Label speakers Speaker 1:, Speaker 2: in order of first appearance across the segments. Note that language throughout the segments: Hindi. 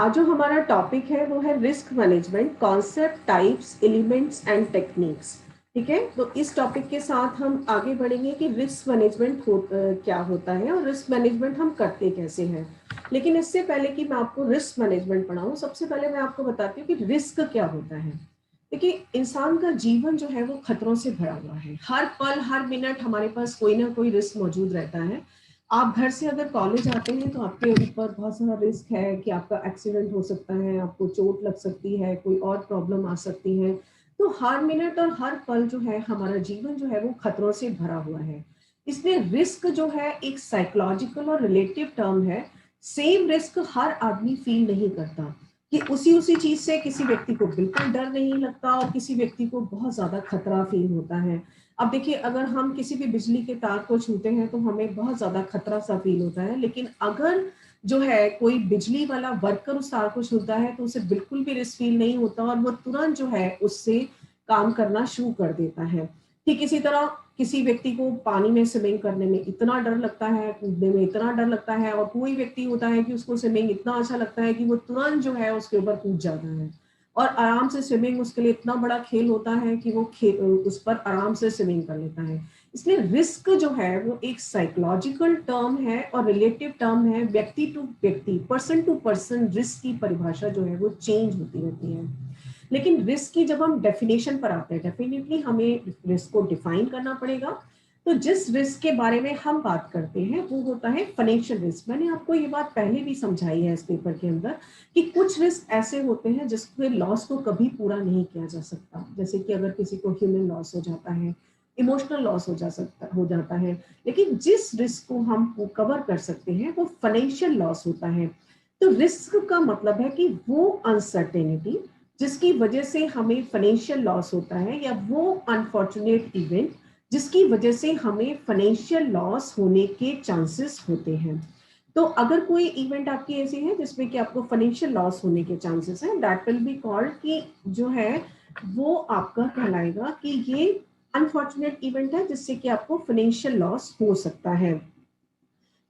Speaker 1: आज जो हमारा टॉपिक है वो है risk management concept types elements and techniques. ठीक है, तो इस टॉपिक के साथ हम आगे बढ़ेंगे कि रिस्क मैनेजमेंट क्या होता है और रिस्क मैनेजमेंट हम करते कैसे हैं। लेकिन इससे पहले कि मैं आपको रिस्क मैनेजमेंट पढ़ाऊं, सबसे पहले मैं आपको बताती हूँ कि रिस्क क्या होता है। देखिए, इंसान का जीवन जो है वो खतरों से भरा हुआ है। हर पल हर मिनट हमारे पास कोई ना कोई रिस्क मौजूद रहता है। आप घर से अगर कॉलेज आते हैं तो आपके ऊपर बहुत सारा रिस्क है कि आपका एक्सीडेंट हो सकता है, आपको चोट लग सकती है, कोई और प्रॉब्लम आ सकती है। तो हर मिनट और हर पल जो है हमारा जीवन जो है वो खतरों से भरा हुआ है। इसलिए रिस्क जो है एक साइकोलॉजिकल और रिलेटिव टर्म है। सेम रिस्क हर आदमी फील नहीं करता कि उसी उसी चीज से किसी व्यक्ति को बिल्कुल डर नहीं लगता और किसी व्यक्ति को बहुत ज्यादा खतरा फील होता है। अब देखिए, अगर हम किसी भी बिजली के तार को छूते हैं तो हमें बहुत ज्यादा खतरा सा फील होता है, लेकिन अगर जो है कोई बिजली वाला वर्कर उस तार को छूता है तो उसे बिल्कुल भी रिस्क फील नहीं होता और वो तुरंत जो है उससे काम करना शुरू कर देता है। ठीक इसी तरह किसी व्यक्ति को पानी में स्विमिंग करने में इतना डर लगता है, कूदने में इतना डर लगता है, और कोई व्यक्ति होता है कि उसको स्विमिंग इतना अच्छा लगता है कि वो तुरंत जो है उसके ऊपर कूद जाता है और आराम से स्विमिंग उसके लिए इतना बड़ा खेल होता है कि वो उस पर आराम से स्विमिंग कर लेता है। इसलिए रिस्क जो है वो एक साइकोलॉजिकल टर्म है और रिलेटिव टर्म है। व्यक्ति टू व्यक्ति, पर्सन टू पर्सन रिस्क की परिभाषा जो है वो चेंज होती रहती है। लेकिन रिस्क की जब हम डेफिनेशन पर आते हैं, डेफिनेटली हमें रिस्क को डिफाइन करना पड़ेगा। तो जिस रिस्क के बारे में हम बात करते हैं वो होता है फाइनेंशियल रिस्क। मैंने आपको ये बात पहले भी समझाई है इस पेपर के अंदर कि कुछ रिस्क ऐसे होते हैं जिसके लॉस को कभी पूरा नहीं किया जा सकता। जैसे कि अगर किसी को ह्यूमन लॉस हो जाता है, इमोशनल लॉस हो जाता है। लेकिन जिस रिस्क को हम कवर कर सकते हैं वो फाइनेंशियल लॉस होता है। तो रिस्क का मतलब है कि वो अनसर्टेनिटी जिसकी वजह से हमें फाइनेंशियल लॉस होता है, या वो अनफॉर्चुनेट इवेंट जिसकी वजह से हमें फाइनेंशियल लॉस होने के चांसेस होते हैं। तो अगर कोई इवेंट आपकी ऐसी है जिसमें कि आपको फाइनेंशियल लॉस होने के चांसेस हैं, दैट विल बी कॉल्ड कि जो है वो आपका कहलाएगा कि ये अनफॉर्चुनेट इवेंट है जिससे कि आपको फाइनेंशियल लॉस हो सकता है।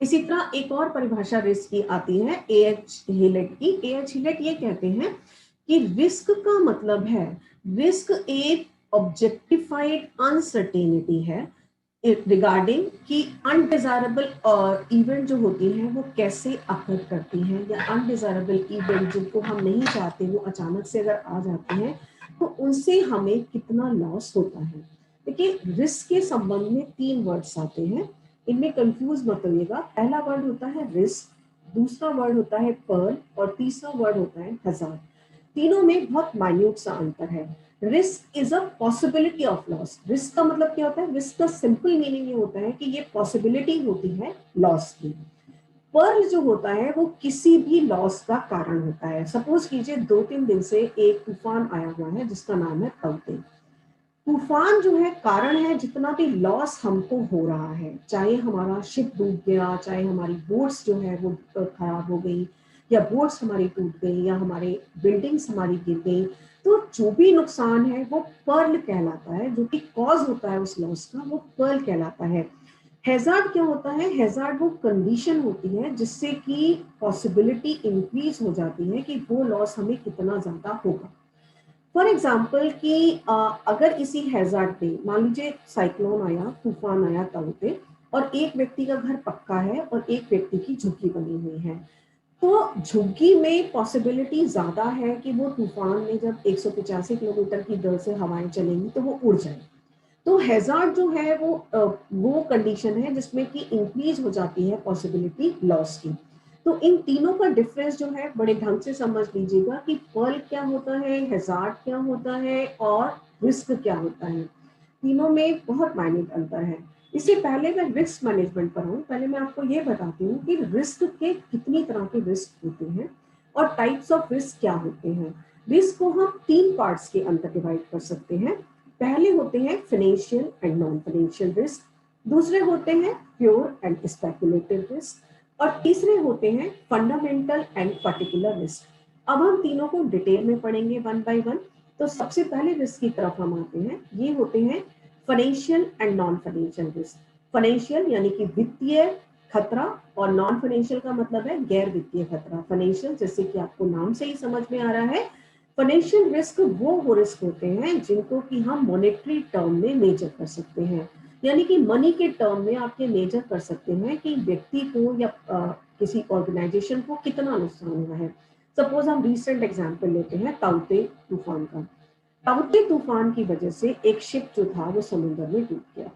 Speaker 1: इसी तरह एक और परिभाषा रिस्क की आती है ए एच हिलेट की। ए एच हिलेट ये कहते हैं कि रिस्क का मतलब है, रिस्क एक ऑब्जेक्टिफाइड अनसर्टेनिटी है रिगार्डिंग कि अनडिजायरेबल इवेंट जो होती है वो कैसे अकर करती हैं, या अनडिजायरेबल इवेंट जिनको हम नहीं चाहते वो अचानक से अगर आ जाते हैं तो उनसे हमें कितना लॉस होता है। देखिए, रिस्क के संबंध में तीन वर्ड्स आते हैं, इनमें कंफ्यूज मत होइएगा। पहला वर्ड होता है रिस्क, दूसरा वर्ड होता है पर्ल और तीसरा वर्ड होता है हजार्ड। तीनों में बहुत माइन्यूट सा अंतर है। Risk is a possibility of loss. Risk का मतलब क्या होता है? रिस्क का सिंपल मीनिंग ये होता है कि ये पॉसिबिलिटी होती है लॉस की। पर्ल जो होता है वो किसी भी लॉस का कारण होता है। सपोज कीजिए 2-3 दिन से एक तूफान आया हुआ है जिसका नाम है ताउते। तूफान जो है कारण है जितना भी लॉस हमको हो रहा है, चाहे हमारा शिप डूब गया, चाहे हमारी बोट्स जो है वो खराब हो गई, या बोट्स हमारी टूट गई, या हमारे बिल्डिंग्स हमारी गिर गई। तो जो भी नुकसान है वो पर्ल कहलाता है, जो कि कॉज होता है उस लॉस का वो पर्ल कहलाता है। हैजार्ड क्या होता है? हैजार्ड वो कंडीशन होती है जिससे कि पॉसिबिलिटी इंक्रीज हो जाती है कि वो लॉस हमें कितना ज्यादा होगा। फॉर एग्जाम्पल कि अगर इसी हैजार्ड पे मान लीजिए साइक्लोन आया, तूफान आया तल पे, और एक व्यक्ति का घर पक्का है और एक व्यक्ति की झुग्गी बनी हुई है, तो झुग्गी में पॉसिबिलिटी ज्यादा है कि वो तूफान में जब 185 किलोमीटर की दर से हवाएं चलेंगी तो वो उड़ जाए। तो हैजार्ड जो है वो कंडीशन है जिसमें कि इंक्रीज हो जाती है पॉसिबिलिटी लॉस की। तो इन तीनों का डिफरेंस जो है बड़े ढंग से समझ लीजिएगा कि पर्ल क्या होता है, हैजार्ड क्या होता है और रिस्क क्या होता है। तीनों में बहुत माइन्यूट अंतर है। इससे पहले मैं रिस्क मैनेजमेंट पर हूँ, पहले मैं आपको ये बताती हूँ कि रिस्क के कितनी तरह के रिस्क होते हैं और टाइप्स ऑफ रिस्क क्या होते हैं। रिस्क को हम तीन पार्ट्स के अंदर डिवाइड कर सकते हैं। पहले होते हैं financial and non financial risk, दूसरे होते हैं प्योर एंड स्पेकुलेटिव रिस्क, और तीसरे होते हैं फंडामेंटल एंड पर्टिकुलर रिस्क। अब हम तीनों को डिटेल में पढ़ेंगे वन बाय वन। तो सबसे पहले रिस्क की तरफ हम आते हैं, ये होते हैं financial and non financial risk. Financial यानी कि वित्तीय खतरा, और नॉन फाइनेंशियल का मतलब है गैर वित्तीय खतरा। फाइनेंशियल जैसे कि आपको नाम से ही समझ में आ रहा है, फाइनेंशियल रिस्क वो रिस्क होते हैं जिनको कि हम मॉनेटरी टर्म में मेजर कर सकते हैं, यानी कि मनी के टर्म में आप ये मेजर कर सकते हैं कि व्यक्ति को या किसी ऑर्गेनाइजेशन को कितना नुकसान हुआ है। सपोज हम रिसेंट एग्जांपल लेते हैं ताउते तूफान का। ताउते तूफान की वजह से एक शिप जो था वो समुद्र में डूब गया।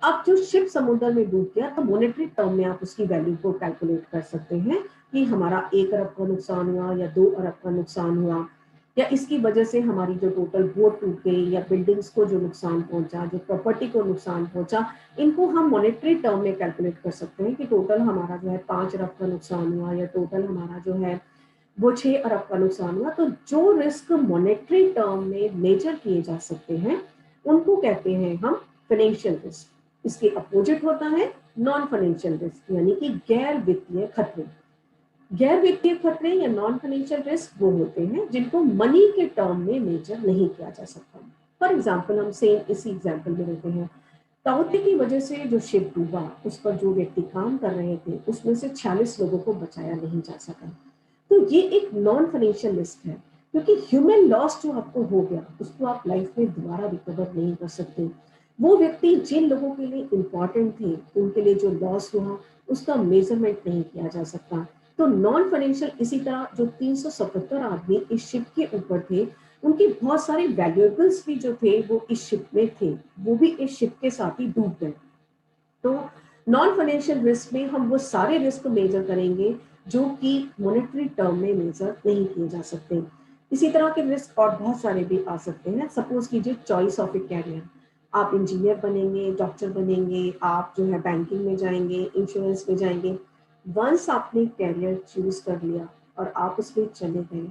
Speaker 1: अब जो शिप समुद्र में डूब गया तो मॉनेटरी टर्म में आप उसकी वैल्यू को कैलकुलेट कर सकते हैं कि हमारा 1 अरब का नुकसान हुआ या 2 अरब का नुकसान हुआ, या इसकी वजह से हमारी जो टोटल बोट टूट गई या बिल्डिंग्स को जो नुकसान पहुंचा, जो प्रॉपर्टी को नुकसान पहुंचा, इनको हम मॉनेटरी टर्म में कैलकुलेट कर सकते हैं कि टोटल हमारा जो है 5 अरब का नुकसान हुआ या टोटल हमारा जो है वो 6 अरब का नुकसान हुआ। तो जो रिस्क मॉनेटरी टर्म में मेजर किए जा सकते हैं उनको कहते हैं हम फाइनेंशियल रिस्क। इसके अपोजिट होता है नॉन फाइनेंशियल रिस्क, यानी कि गैर वित्तीय खतरे। गैर वित्तीय खतरे या नॉन फाइनेंशियल रिस्क वो होते हैं जिनको मनी के टर्म में मेजर नहीं किया जा सकता। फॉर एग्जाम्पल हम सेम इसी एग्जाम्पल में लेते हैं, ताउते की वजह से जो शिप डूबा उस पर जो व्यक्ति काम कर रहे थे उसमें से 46 लोगों को बचाया नहीं जा सका। तो ये एक नॉन फाइनेंशियल रिस्क है, क्योंकि ह्यूमन लॉस जो आपको हो गया उसको आप लाइफ में दोबारा रिकवर नहीं कर सकते। वो व्यक्ति जिन लोगों के लिए इंपॉर्टेंट थे उनके लिए जो लॉस हुआ उसका मेजरमेंट नहीं किया जा सकता। तो नॉन फाइनेंशियल इसी तरह जो 377 आदमी इस शिप के ऊपर थे उनके बहुत सारे वैल्यूएबल्स भी जो थे वो इस शिप में थे, वो भी इस शिप के साथ ही डूब गए। तो नॉन फाइनेंशियल रिस्क में हम वो सारे रिस्क मेजर करेंगे जो कि मॉनेटरी टर्म में मेजर नहीं किए जा सकते। इसी तरह के रिस्क और बहुत सारे भी आ सकते हैं। सपोज कीजिए चॉइस ऑफ ए कैरियर, आप इंजीनियर बनेंगे, डॉक्टर बनेंगे, आप जो है बैंकिंग में जाएंगे, इंश्योरेंस में जाएंगे। वंस आपने कैरियर चूज कर लिया और आप उसमें चले गए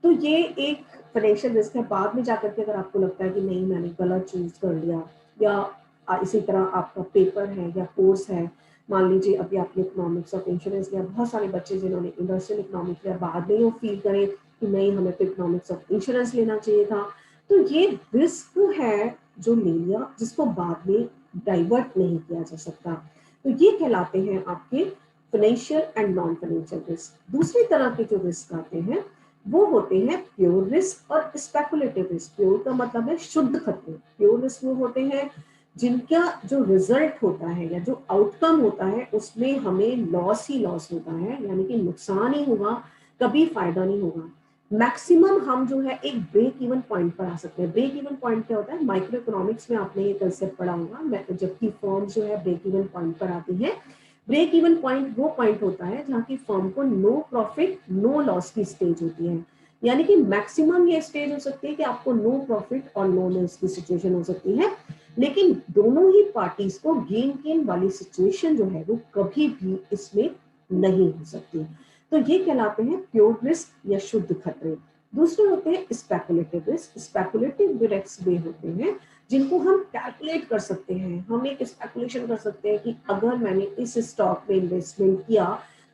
Speaker 1: तो ये एक फाइनेंशियल रिस्क है। बाद में जाकर के अगर आपको लगता है कि नहीं मैंने गलत चूज कर लिया, या इसी तरह आपका पेपर है या कोर्स है, मान लीजिए अभी आपने इकोनॉमिक्स ऑफ इंश्योरेंस लिया, बहुत सारे बच्चे जिन्होंने इंडस्ट्रियल इकोनॉमिक्स लिया बाद में वो फील करें कि नहीं हमें तो इकोनॉमिक्स ऑफ इंश्योरेंस लेना चाहिए था। तो ये रिस्क है जो ले लिया जिसको बाद में डाइवर्ट नहीं किया जा सकता। तो ये कहलाते हैं आपके financial and non financial risk. दूसरी तरह के जो रिस्क आते हैं वो होते हैं प्योर रिस्क और स्पेकुलेटिव रिस्क। प्योर का मतलब है शुद्ध खतरे। प्योर रिस्क वो होते हैं जिनका जो रिजल्ट होता है या जो आउटकम होता है उसमें हमें लॉस ही लॉस होता है, यानी कि नुकसान ही होगा, कभी फायदा नहीं होगा। मैक्सिमम हम जो है एक ब्रेक इवन पॉइंट पर आ सकते हैं। ब्रेक इवन पॉइंट क्या होता है, माइक्रो इकोनॉमिक्स में आपने ये कंसेप्ट पढ़ा होगा, जबकि फर्म जो है ब्रेक इवन पॉइंट पर आती है। ब्रेक इवन पॉइंट वो पॉइंट होता है जहाँ की फर्म को नो प्रॉफिट नो लॉस की स्टेज होती है, यानी कि मैक्सिमम ये स्टेज हो सकती है कि आपको नो प्रॉफिट और नो लॉस की सिचुएशन हो सकती है, लेकिन दोनों ही पार्टीज को गेन गेन वाली सिचुएशन जो है वो कभी भी इसमें नहीं हो सकती। तो ये कहलाते हैं प्योर रिस्क या शुद्ध खतरे। दूसरे होते हैं स्पेकुलेटिव रिस्क। स्पेकुलेटिव रिस्क वे होते हैं जिनको हम कैलकुलेट कर सकते हैं। हम एक स्पेकुलेशन कर सकते हैं कि अगर मैंने इस स्टॉक में इन्वेस्टमेंट किया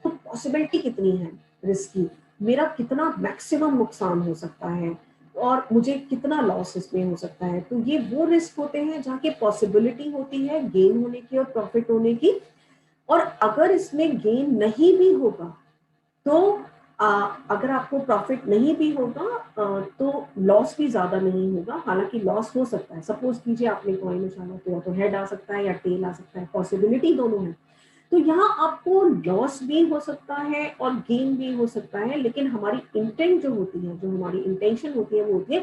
Speaker 1: तो पॉसिबिलिटी कितनी है रिस्क की, मेरा कितना मैक्सिमम नुकसान हो सकता है और मुझे कितना लॉस इसमें हो सकता है। तो ये वो रिस्क होते हैं जहाँ की पॉसिबिलिटी होती है गेन होने की और प्रॉफिट होने की, और अगर इसमें गेन नहीं भी होगा तो अगर आपको प्रॉफिट नहीं भी होगा तो लॉस भी ज्यादा नहीं होगा। हालांकि लॉस हो सकता है, सपोज कीजिए आपने कॉइन उछाला तो हेड आ सकता है या टेल आ सकता है, पॉसिबिलिटी दोनों है। तो यहाँ आपको लॉस भी हो सकता है और गेन भी हो सकता है, लेकिन हमारी इंटेंट जो होती है, जो हमारी इंटेंशन होती है वो होती है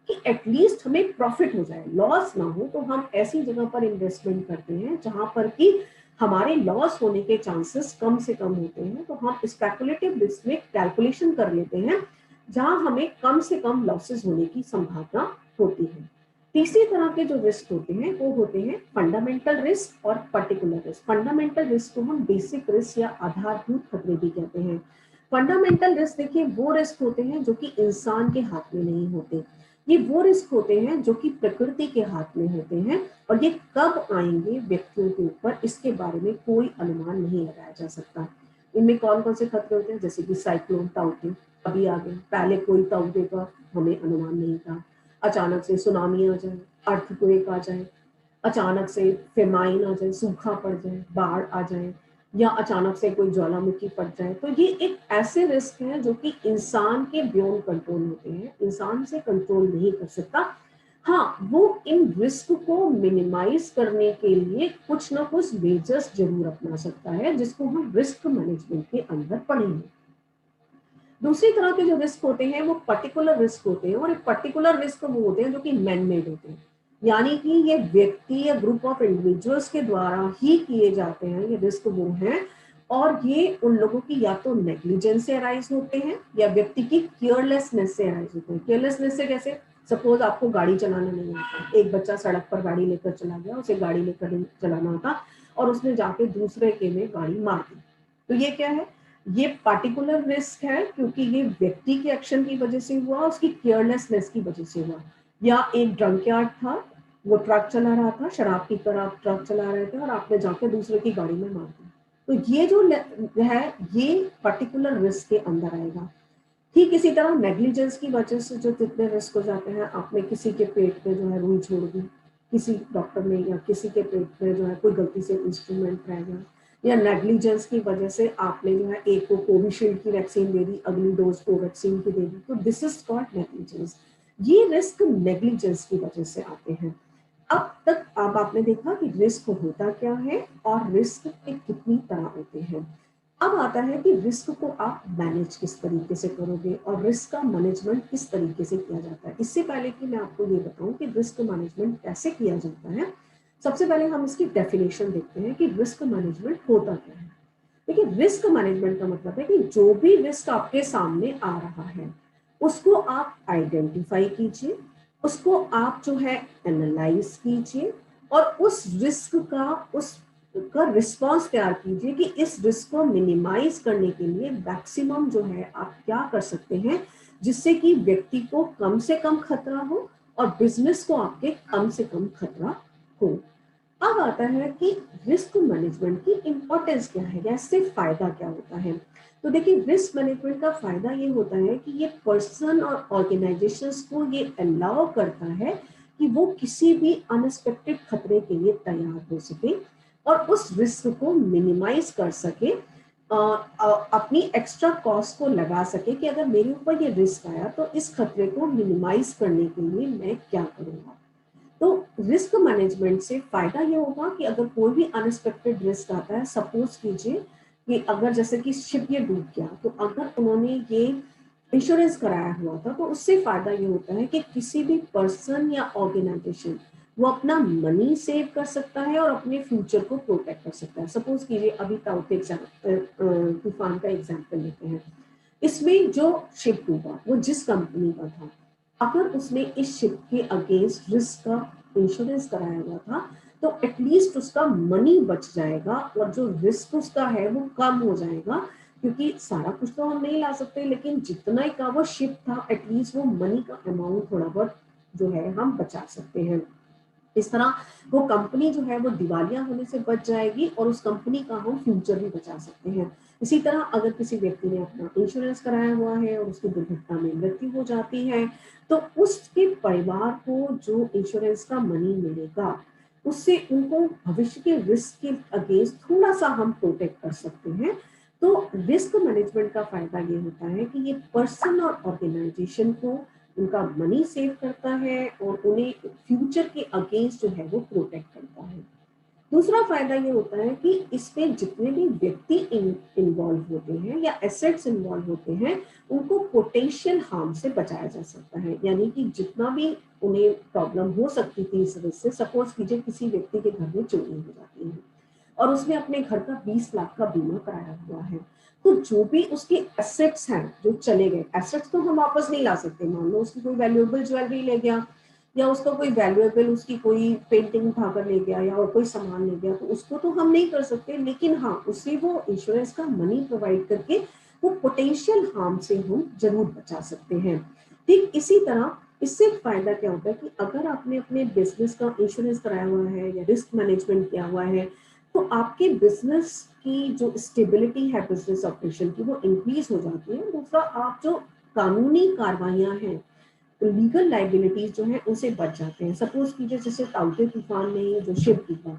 Speaker 1: कि एटलीस्ट हमें प्रॉफिट हो जाए, लॉस ना हो। तो हम ऐसी जगह पर इन्वेस्टमेंट करते हैं जहां पर कि हमारे लॉस होने के चांसेस कम से कम होते हैं। तो हम स्पेकुलेटिव रिस्क में कैलकुलेशन कर लेते हैं जहां हमें कम से कम लॉसेस होने की संभावना होती है। तीसरी तरह के जो रिस्क होते हैं वो होते हैं फंडामेंटल रिस्क और पर्टिकुलर रिस्क। फंडामेंटल रिस्क को हम बेसिक रिस्क या आधारभूत खतरे भी कहते हैं। फंडामेंटल रिस्क देखिए वो रिस्क होते हैं जो कि इंसान के हाथ में नहीं होते। ये वो रिस्क होते हैं जो कि प्रकृति के हाथ में होते हैं, और ये कब आएंगे व्यक्तियों के ऊपर इसके बारे में कोई अनुमान नहीं लगाया जा सकता। इनमें कौन कौन से खतरे होते हैं, जैसे कि साइक्लोन ताउते अभी आ गए, पहले कोई ताउते का हमें अनुमान नहीं था। अचानक से सुनामी आ जाए, अर्थक्वेक आ जाए, अचानक से फेमाइन आ जाए, सूखा पड़ जाए, बाढ़ आ जाए, या अचानक से कोई ज्वालामुखी फट जाए, तो ये एक ऐसे रिस्क हैं जो कि इंसान के बियॉन्ड कंट्रोल होते हैं, इंसान से कंट्रोल नहीं कर सकता। हाँ, वो इन रिस्क को मिनिमाइज करने के लिए कुछ ना कुछ मेजर्स जरूर अपना सकता है, जिसको हम रिस्क मैनेजमेंट के अंदर पढ़ेंगे। दूसरी तरह के जो रिस्क होते हैं वो पर्टिकुलर रिस्क होते हैं, और एक पर्टिकुलर रिस्क वो होते हैं जो कि मैन मेड होते हैं, यानी कि ये व्यक्ति या ग्रुप ऑफ इंडिविजुअल्स के द्वारा ही किए जाते हैं, ये रिस्क वो हैं। और ये उन लोगों की या तो नेग्लिजेंस से अराइज होते हैं या व्यक्ति की केयरलेसनेस से अराइज होते हैं। केयरलेसनेस से कैसे? सपोज आपको गाड़ी चलाना नहीं आता, एक बच्चा सड़क पर गाड़ी लेकर चला गया, उसे गाड़ी लेकर चलाना आता और उसने जाके दूसरे के में गाड़ी मार दी, तो ये क्या है? ये पार्टिकुलर रिस्क है, क्योंकि ये व्यक्ति के एक्शन की वजह से हुआ, उसकी केयरलेसनेस की वजह से हुआ। या एक ड्रंकयार्ड था, वो ट्रक चला रहा था, शराब पीकर आप ट्रक चला रहे थे और आपने जाके दूसरे की गाड़ी में मार दी, तो ये जो है ये पर्टिकुलर रिस्क के अंदर आएगा। ठीक इसी तरह नेग्लिजेंस की वजह से जो जितने रिस्क हो जाते हैं, आपने किसी के पेट में जो है रुई छोड़ दी, किसी डॉक्टर ने, या किसी के पेट में जो है कोई गलती से इंस्ट्रूमेंट रह गया, या नेग्लिजेंस की वजह से आपने जो है एक को कोविशील्ड की वैक्सीन दे दी, अगली डोज कोवैक्सीन की दे दी, तो दिस इज कॉल्ड नेग्लिजेंस। ये रिस्क नेग्लिजेंस की वजह से आते हैं। अब आपने देखा कि रिस्क होता क्या है और रिस्क के कितनी तरह होते हैं। अब आता है कि रिस्क को आप मैनेज किस तरीके से करोगे और रिस्क का मैनेजमेंट किस तरीके से किया जाता है। इससे पहले कि मैं आपको ये बताऊं कि रिस्क मैनेजमेंट कैसे किया जाता है, सबसे पहले हम इसकी डेफिनेशन देखते हैं कि रिस्क मैनेजमेंट होता क्या है। देखिए, रिस्क मैनेजमेंट का मतलब है कि जो भी रिस्क आपके सामने आ रहा है उसको आप आइडेंटिफाई कीजिए, उसको आप जो है एनालाइज कीजिए और उस रिस्क का रिस्पॉन्स तैयार कीजिए कि इस रिस्क को मिनिमाइज करने के लिए मैक्सिमम जो है आप क्या कर सकते हैं, जिससे कि व्यक्ति को कम से कम खतरा हो और बिजनेस को आपके कम से कम खतरा हो। अब आता है कि रिस्क मैनेजमेंट की इंपॉर्टेंस क्या है या इससे फायदा क्या होता है। तो देखिए, रिस्क मैनेजमेंट का फायदा ये होता है कि ये पर्सन और ऑर्गेनाइजेशंस को ये अलाउ करता है कि वो किसी भी अनएक्सपेक्टेड खतरे के लिए तैयार हो सके और उस रिस्क को मिनिमाइज कर सके, अपनी एक्स्ट्रा कॉस्ट को लगा सके कि अगर मेरे ऊपर ये रिस्क आया तो इस खतरे को मिनिमाइज करने के लिए मैं क्या करूंगा। तो रिस्क मैनेजमेंट से फायदा ये होगा कि अगर कोई भी अनएक्सपेक्टेड रिस्क आता है, सपोज कीजिए कि अगर जैसे कि शिप ये डूब गया, तो अगर उन्होंने ये इंश्योरेंस कराया हुआ था तो उससे फायदा ये होता है कि किसी भी पर्सन या ऑर्गेनाइजेशन वो अपना मनी सेव कर सकता है और अपने फ्यूचर को प्रोटेक्ट कर सकता है। सपोज कीजिए अभी ताउते तूफान का एग्जाम्पल लेते हैं। इसमें जो शिप डूबा वो जिस कंपनी का था, अगर उसने इस शिप के अगेंस्ट रिस्क का इंश्योरेंस कराया हुआ था तो एटलीस्ट उसका मनी बच जाएगा और जो रिस्क उसका है वो कम हो जाएगा, क्योंकि सारा कुछ तो हम नहीं ला सकते, लेकिन जितना ही का वो शिप था एटलीस्ट वो मनी का अमाउंट थोड़ा बहुत जो है हम बचा सकते हैं। इस तरह वो कंपनी जो है वो दिवालिया होने से बच जाएगी और उस कंपनी का हम फ्यूचर भी बचा सकते हैं। इसी तरह अगर किसी व्यक्ति ने अपना इंश्योरेंस कराया हुआ है और उसकी दुर्घटना में मृत्यु हो जाती है तो उसके परिवार को जो इंश्योरेंस का मनी मिलेगा उससे उनको भविष्य के रिस्क के अगेंस्ट थोड़ा सा हम प्रोटेक्ट कर सकते हैं। तो रिस्क मैनेजमेंट का फायदा ये होता है कि ये पर्सन और ऑर्गेनाइजेशन को उनका मनी सेव करता है और उन्हें फ्यूचर के अगेंस्ट जो है वो प्रोटेक्ट करता है। दूसरा फायदा ये होता है कि इसमें जितने भी व्यक्ति इन्वॉल्व होते हैं या एसेट्स इन्वॉल्व होते हैं उनको पोटेंशियल हार्म से बचाया जा सकता है, यानी कि जितना भी उन्हें प्रॉब्लम हो सकती थी इस वजह से, सपोज कीजिए किसी व्यक्ति के घर में चोरी हो जाती है और उसने अपने घर का 20 लाख का बीमा कराया हुआ है, तो जो भी उसके एसेट्स हैं जो चले गए, एसेट्स तो हम वापस नहीं ला सकते, मान लो उसकी कोई वैल्यूएबल ज्वेलरी ले गया या उसका कोई वैल्यूएबल उसकी कोई पेंटिंग उठाकर ले गया या और कोई सामान ले गया, तो उसको तो हम नहीं कर सकते, लेकिन हाँ उसे वो इंश्योरेंस का मनी प्रोवाइड करके वो पोटेंशियल हार्म से हम जरूर बचा सकते हैं। ठीक इसी तरह इससे फायदा क्या होता है कि अगर आपने अपने बिजनेस का इंश्योरेंस कराया हुआ है या रिस्क मैनेजमेंट किया हुआ है तो आपके बिजनेस की जो स्टेबिलिटी है बिजनेस ऑपरेशन की वो इंक्रीज हो जाती है। दूसरा, आप जो कानूनी कार्रवाइयां हैं, लीगल लाइबिलिटीज जो है उनसे बच जाते हैं। सपोज कीजिए जैसे ताउते तूफान में जो शिप डूबा,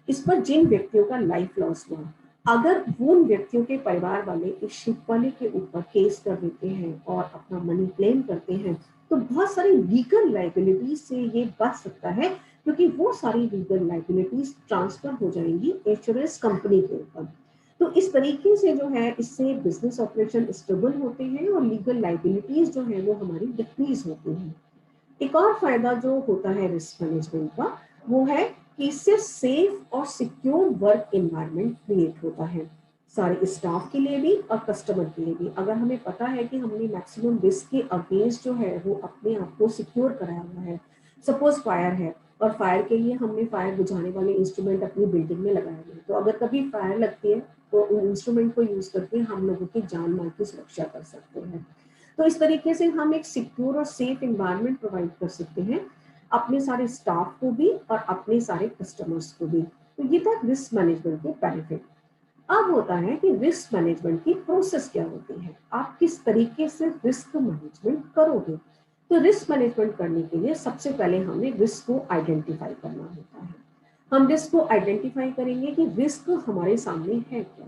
Speaker 1: इस पर जिन व्यक्तियों का लाइफ लॉस हुआ अगर वो व्यक्तियों के परिवार वाले इस शिप वाले के ऊपर केस कर देते हैं और अपना मनी क्लेम करते हैं, तो बहुत सारी लीगल लाइबिलिटीज से ये बच सकता है, क्योंकि वो सारी लीगल लाइबिलिटीज ट्रांसफर हो जाएंगी इंश्योरेंस कंपनी के ऊपर। तो इस तरीके से जो है, इससे बिजनेस ऑपरेशन स्टेबल होते हैं और लीगल लाइबिलिटीज जो है वो हमारी डिक्रीज होती हैं। एक और फायदा जो होता है रिस्क मैनेजमेंट का, वो है कि इससे सेफ और सिक्योर वर्क एनवायरनमेंट क्रिएट होता है, सारे स्टाफ के लिए भी और कस्टमर के लिए भी। अगर हमें पता है कि हमने मैक्सिमम रिस्क के अगेंस्ट जो है वो अपने आप को सिक्योर कराया हुआ है, सपोज फायर है और फायर के लिए हमने फायर बुझाने वाले इंस्ट्रूमेंट अपनी बिल्डिंग में लगाए हुए हैं, तो अगर कभी फायर लगती है तो उन इंस्ट्रूमेंट को यूज करके हम लोगों की जान माल की सुरक्षा कर सकते हैं। तो इस तरीके से हम एक सिक्योर और सेफ एनवायरनमेंट प्रोवाइड कर सकते हैं अपने सारे स्टाफ को भी और अपने सारे कस्टमर्स को भी। तो ये था रिस्क मैनेजमेंट के बेनिफिट। अब होता है कि रिस्क मैनेजमेंट की प्रोसेस क्या होती है, आप किस तरीके से रिस्क मैनेजमेंट करोगे। तो रिस्क मैनेजमेंट करने के लिए सबसे पहले हमें रिस्क को आइडेंटिफाई करना होता है। हम रिस्क को आइडेंटिफाई करेंगे कि रिस्क हमारे सामने है क्या।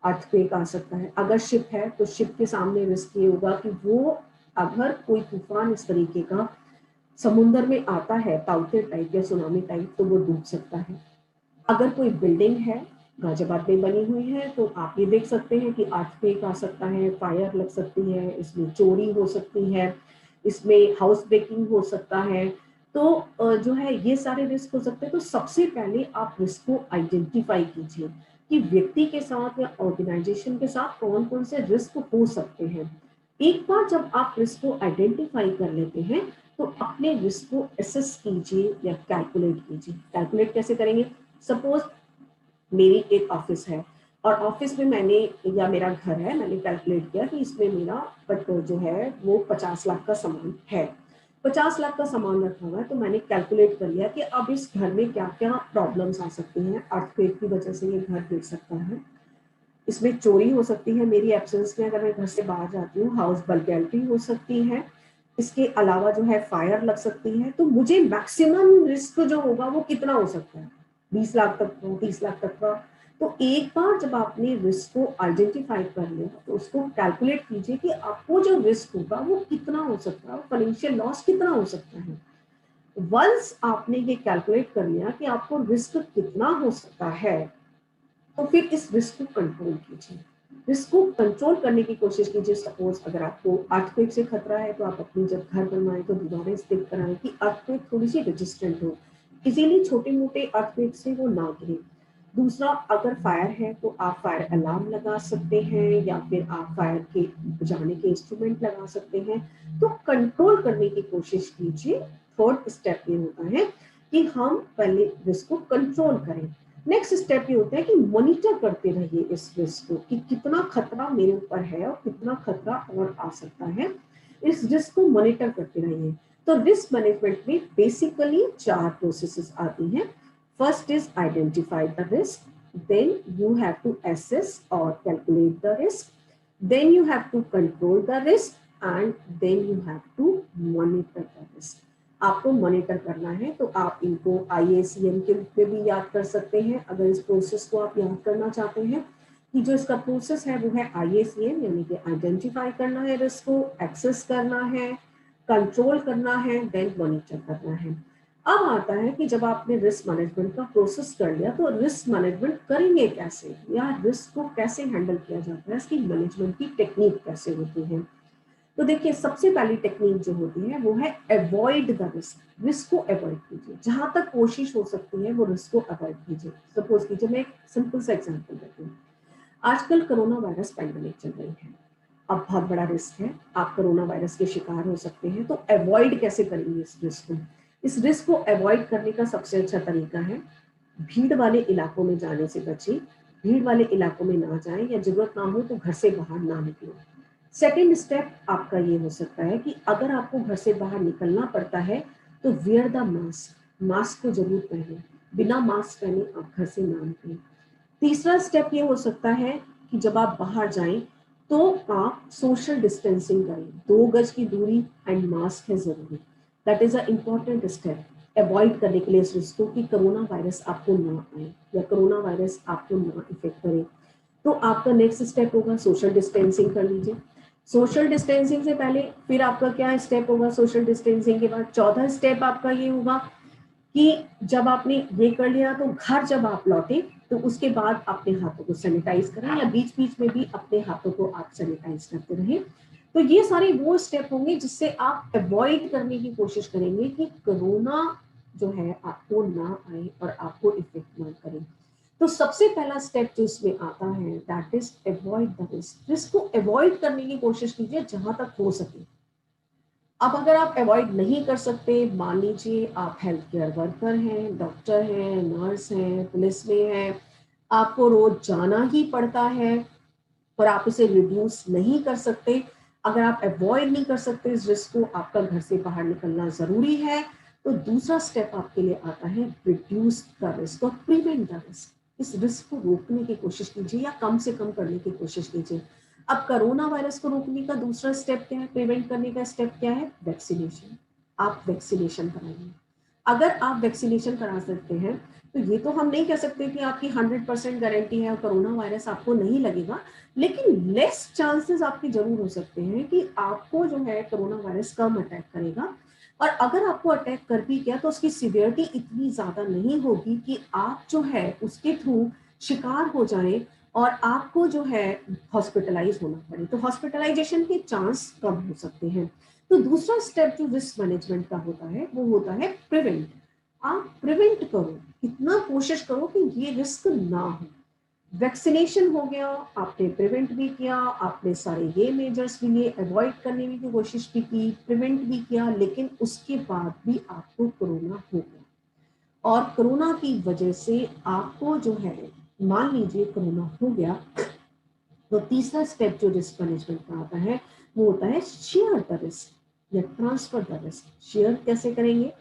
Speaker 1: अर्थक्वेक आ सकता है, अगर शिप है तो शिप के सामने रिस्क ये होगा कि वो अगर कोई तूफान इस तरीके का समुद्र में आता है, ताउते टाइप या सुनामी टाइप, तो वो डूब सकता है। अगर कोई बिल्डिंग है गाजियाबाद में बनी हुई है, तो आप ये देख सकते हैं कि अर्थक्वेक आ सकता है, फायर लग सकती है, इसमें चोरी हो सकती है, इसमें हाउस ब्रेकिंग हो सकता है। तो जो है ये सारे रिस्क हो सकते हैं। तो सबसे पहले आप रिस्क को आइडेंटिफाई कीजिए कि व्यक्ति के साथ या ऑर्गेनाइजेशन के साथ कौन कौन से रिस्क हो सकते हैं। एक बार जब आप रिस्क को आइडेंटिफाई कर लेते हैं, तो अपने रिस्क को एसेस कीजिए या कैलकुलेट कीजिए। कैलकुलेट कैसे करेंगे, सपोज मेरी एक ऑफिस है और ऑफिस में मैंने, या मेरा घर है, मैंने कैलकुलेट किया कि इसमें मेरा जो है वो 50 लाख का सामान है। 50 लाख का सामान रखा हुआ है, तो मैंने कैलकुलेट कर लिया कि अब इस घर में क्या क्या प्रॉब्लम्स आ सकती हैं। अर्थक्वेक की वजह से ये घर गिर सकता है, इसमें चोरी हो सकती है मेरी एब्सेंस में अगर मैं घर से बाहर जाती हूँ, हाउस बर्गलरी हो सकती है, इसके अलावा जो है फायर लग सकती है। तो मुझे मैक्सिमम रिस्क जो होगा वो कितना हो सकता है, 20 लाख तक का, 30 लाख तक का। तो एक बार जब आपने रिस्क को आइडेंटिफाई कर लिया, तो उसको कैलकुलेट कीजिए कि आपको जो रिस्क होगा वो कितना हो सकता है, फाइनेंशियल लॉस कितना हो सकता है। वंस आपने ये कैलकुलेट कर लिया कि आपको रिस्क कितना हो सकता है, तो फिर इस रिस्क को कंट्रोल कीजिए। रिस्क को कंट्रोल करने की कोशिश कीजिए। सपोज अगर आपको अर्थक्वेक से खतरा है, तो आप अपनी जब घर बनवाएं तो दीवारें स्टिक कराएं कि अर्थक्वेक थोड़ी सी रेजिस्टेंट हो, इसीलिए छोटे मोटे अर्थक्वेक से वो ना गिरे। दूसरा, अगर फायर है तो आप फायर अलार्म लगा सकते हैं या फिर आप फायर के बुझाने के इंस्ट्रूमेंट लगा सकते हैं। तो कंट्रोल करने की कोशिश कीजिए। थर्ड स्टेप ये होता है कि हम पहले रिस्क को कंट्रोल करें। नेक्स्ट स्टेप ये होता है कि मॉनिटर करते रहिए इस रिस्क को कि कितना खतरा मेरे ऊपर है और कितना खतरा और आ सकता है। इस रिस्क को मॉनिटर करते रहिए। तो रिस्क मैनेजमेंट में बेसिकली 4 प्रोसेसेस आती हैं। First is identify the risk, then you have to assess और calculate the risk, then you have to control the risk and then you have to monitor the risk. आपको मॉनिटर करना है तो आप इनको IACM के रूप में भी याद कर सकते हैं। अगर इस प्रोसेस को आप याद करना चाहते हैं कि जो इसका प्रोसेस है वो है IACM, यानी कि आइडेंटिफाई करना है, रिस्क को एक्सेस करना है, कंट्रोल करना है, देन मॉनिटर करना है। अब आता है कि जब आपने रिस्क मैनेजमेंट का प्रोसेस कर लिया, तो रिस्क मैनेजमेंट करेंगे कैसे, या रिस्क को कैसे हैंडल किया जाता है, इसकी मैनेजमेंट की टेक्निक कैसे होती है। तो देखिए, सबसे पहली टेक्निक जो होती है वो है अवॉइड द रिस्क। रिस्क को अवॉइड कीजिए, जहां तक कोशिश हो सकती है वो रिस्क को अवॉइड कीजिए। सपोज कीजिए, मैं एक सिंपल सा एग्जांपल देती हूँ। आजकल कोरोना वायरस पैंडेमिक चल रही है, अब बहुत बड़ा रिस्क है, आप कोरोना वायरस के शिकार हो सकते हैं। तो अवॉइड कैसे करेंगे इस रिस्क को। इस रिस्क को अवॉइड करने का सबसे अच्छा तरीका है, भीड़ वाले इलाकों में जाने से बचिए, भीड़ वाले इलाकों में ना जाएं, या जरूरत ना हो तो घर से बाहर ना निकलें। सेकेंड स्टेप आपका ये हो सकता है कि अगर आपको घर से बाहर निकलना पड़ता है तो वियर द मास्क, मास्क को जरूर पहने, बिना मास्क पहने आप घर से ना निकलें। तीसरा स्टेप ये हो सकता है कि जब आप बाहर जाएं तो आप सोशल डिस्टेंसिंग करें, 2 गज की दूरी एंड मास्क है जरूरी। That is a important step avoid करने के लिए इस रिस्क को कि कोरोना वायरस आपको ना आए या कोरोना वायरस आपको ना इफेक्ट करे। तो आपका नेक्स्ट स्टेप होगा सोशल डिस्टेंसिंग कर लीजिए। सोशल डिस्टेंसिंग से पहले फिर आपका क्या स्टेप होगा, सोशल डिस्टेंसिंग के बाद चौथा स्टेप आपका ये होगा कि जब आपने ये कर लिया तो घर जब आप लौटे तो उसके बाद अपने हाथों को सैनिटाइज करें, या बीच बीच में भी अपने हाथों को आप सैनिटाइज करते रहें। तो ये सारे वो स्टेप होंगे जिससे आप अवॉइड करने की कोशिश करेंगे कि कोरोना जो है आपको ना आए और आपको इफेक्ट ना करे। तो सबसे पहला स्टेप जो इसमें आता है that is avoid the risk. Risk को अवॉइड करने की कोशिश कीजिए जहां तक हो सके। अब अगर आप अवॉइड नहीं कर सकते, मान लीजिए आप हेल्थ केयर वर्कर हैं, डॉक्टर हैं, नर्स हैं, पुलिस में हैं, आपको रोज जाना ही पड़ता है और आप इसे रिड्यूस नहीं कर सकते, अगर आप अवॉइड नहीं कर सकते इस रिस्क को, आपका घर से बाहर निकलना जरूरी है, तो दूसरा स्टेप आपके लिए आता है रिड्यूस द रिस्क और प्रिवेंट द रिस्क। इस रिस्क को रोकने की कोशिश कीजिए या कम से कम करने की कोशिश कीजिए। अब कोरोना वायरस को रोकने का दूसरा स्टेप क्या है, प्रिवेंट करने का स्टेप क्या है, वैक्सीनेशन। आप वैक्सीनेशन कराइए। अगर आप वैक्सीनेशन करा सकते हैं तो ये तो हम नहीं कह सकते कि आपकी 100% गारंटी है और कोरोना वायरस आपको नहीं लगेगा, लेकिन लेस चांसेस आपके जरूर हो सकते हैं कि आपको जो है कोरोना वायरस कम अटैक करेगा। और अगर आपको अटैक कर भी गया तो उसकी सिवियरिटी इतनी ज्यादा नहीं होगी कि आप जो है उसके थ्रू शिकार हो जाए और आपको जो है हॉस्पिटलाइज होना पड़े। तो हॉस्पिटलाइजेशन के चांस कम हो सकते हैं। तो दूसरा स्टेप जो रिस्क मैनेजमेंट का होता है वो होता है प्रिवेंट। आप प्रिवेंट करो, इतना कोशिश करो कि ये रिस्क ना हो। वैक्सीनेशन हो गया, आपने प्रिवेंट भी किया, आपने सारे ये मेजर्स भी लिए, अवॉइड करने की कोशिश भी की, प्रिवेंट भी किया, लेकिन उसके बाद भी आपको कोरोना हो गया और कोरोना की वजह से आपको जो है, मान लीजिए कोरोना हो गया, तो तीसरा स्टेप जो रिस्क मैनेजमेंट का आता है वो होता है शेयर द रिस्क या ट्रांसफर द रिस्क। शेयर कैसे करेंगे,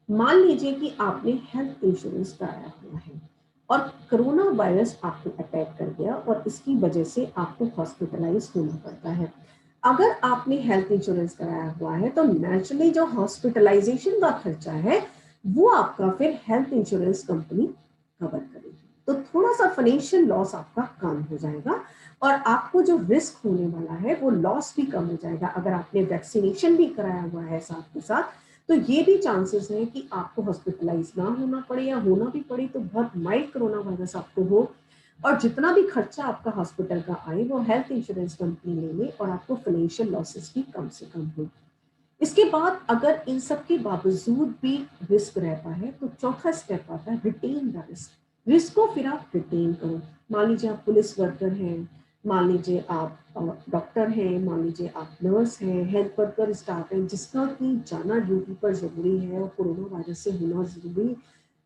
Speaker 1: मान लीजिए कि आपने हेल्थ इंश्योरेंस कराया हुआ है और कोरोना वायरस आपको अटैक कर गया और इसकी वजह से आपको हॉस्पिटलाइज होना पड़ता है। अगर आपने हेल्थ इंश्योरेंस कराया हुआ है तो नेचुरली जो हॉस्पिटलाइजेशन का खर्चा है वो आपका फिर हेल्थ इंश्योरेंस कंपनी कवर करेगी। तो थोड़ा सा फाइनेंशियल लॉस आपका कम हो जाएगा और आपको जो रिस्क होने वाला है वो लॉस भी कम हो जाएगा। अगर आपने वैक्सीनेशन भी कराया हुआ है साथ के साथ तो ये भी चांसेस है कि आपको हॉस्पिटलाइज ना होना पड़े, या होना भी पड़े तो बहुत माइल्ड कोरोना वायरस आपको हो, और जितना भी खर्चा आपका हॉस्पिटल का आए वो हेल्थ इंश्योरेंस कंपनी ले ले और आपको फाइनेंशियल लॉसेस भी कम से कम हो। इसके बाद अगर इन सब के बावजूद भी रिस्क रहता है तो चौथा स्टेप आता है रिटेन द रिस्क। रिस्क को फिर आप रिटेन करो। मान लीजिए आप पुलिस वर्कर हैं, मान लीजिए आप डॉक्टर हैं, मान लीजिए आप नर्स हैं, हेल्थ वर्कर स्टाफ हैं जिसका कि जाना ड्यूटी पर जरूरी है और कोरोना वायरस से होना जरूरी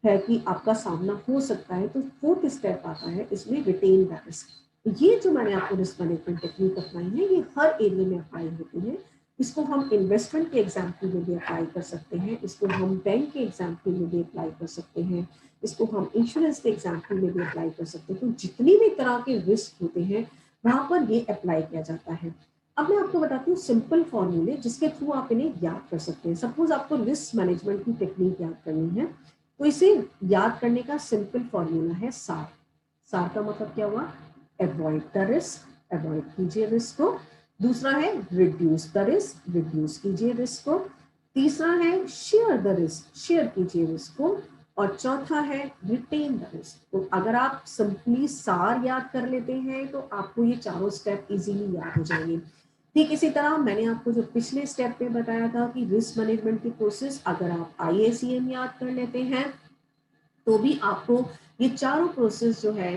Speaker 1: है कि आपका सामना हो सकता है, तो फोर्थ स्टेप आता है इसमें रिटेन द रिस्क। ये जो मैंने आपको रिस्क मैनेजमेंट टेक्निक अपनाई है ये हर एरिया में अप्लाई होती है। इसको हम इन्वेस्टमेंट के एग्जाम्पल में भी अप्लाई कर सकते हैं, इसको हम बैंक के एग्जाम्पल में भी अप्लाई कर सकते हैं, इसको हम इंश्योरेंस के एग्जाम्पल में भी अप्लाई कर सकते हैं। तो जितनी भी तरह के रिस्क होते हैं वहां पर ये अप्लाई किया जाता है। अब मैं आपको बताती हूँ सिंपल फॉर्मूले जिसके थ्रू आप इन्हें याद कर सकते हैं। सपोज आपको रिस्क मैनेजमेंट की टेक्निक याद करनी है तो इसे याद करने का सिंपल फॉर्मूला है सार। सार का मतलब क्या हुआ, अवॉइड द रिस्क, अवॉइड कीजिए रिस्क को। दूसरा है रिड्यूस द रिस्क, रिड्यूस कीजिए रिस्क को। तीसरा है शेयर द रिस्क, शेयर कीजिए रिस्क को। और चौथा है रिटेन द रिस्क। तो अगर आप सिंपली सार याद कर लेते हैं तो आपको ये चारों स्टेप इजीली याद हो जाएंगे। ठीक इसी तरह मैंने आपको जो पिछले स्टेप में बताया था कि रिस्क मैनेजमेंट की प्रोसेस अगर आप IACM याद कर लेते हैं तो भी आपको ये चारों प्रोसेस जो है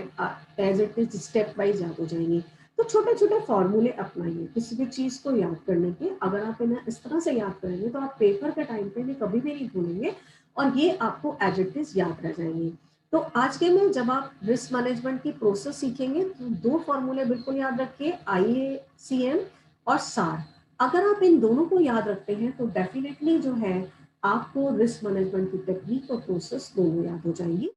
Speaker 1: as it is step wise याद हो जाएंगे। तो छोटे छोटे फॉर्मूले अपनाइए किसी भी चीज को याद करने के। अगर आप इन्हें इस तरह से याद करेंगे तो आप पेपर के टाइम पे भी कभी भी नहीं भूलेंगे और ये आपको एज इट इज याद रह जाएंगे। तो आज के में जब आप रिस्क मैनेजमेंट की प्रोसेस सीखेंगे तो दो फॉर्मूले बिल्कुल याद रखिए, IACM और सार। अगर आप इन दोनों को याद रखते हैं तो डेफिनेटली जो है आपको रिस्क मैनेजमेंट की टेक्निक और प्रोसेस दोनों याद हो जाएंगी।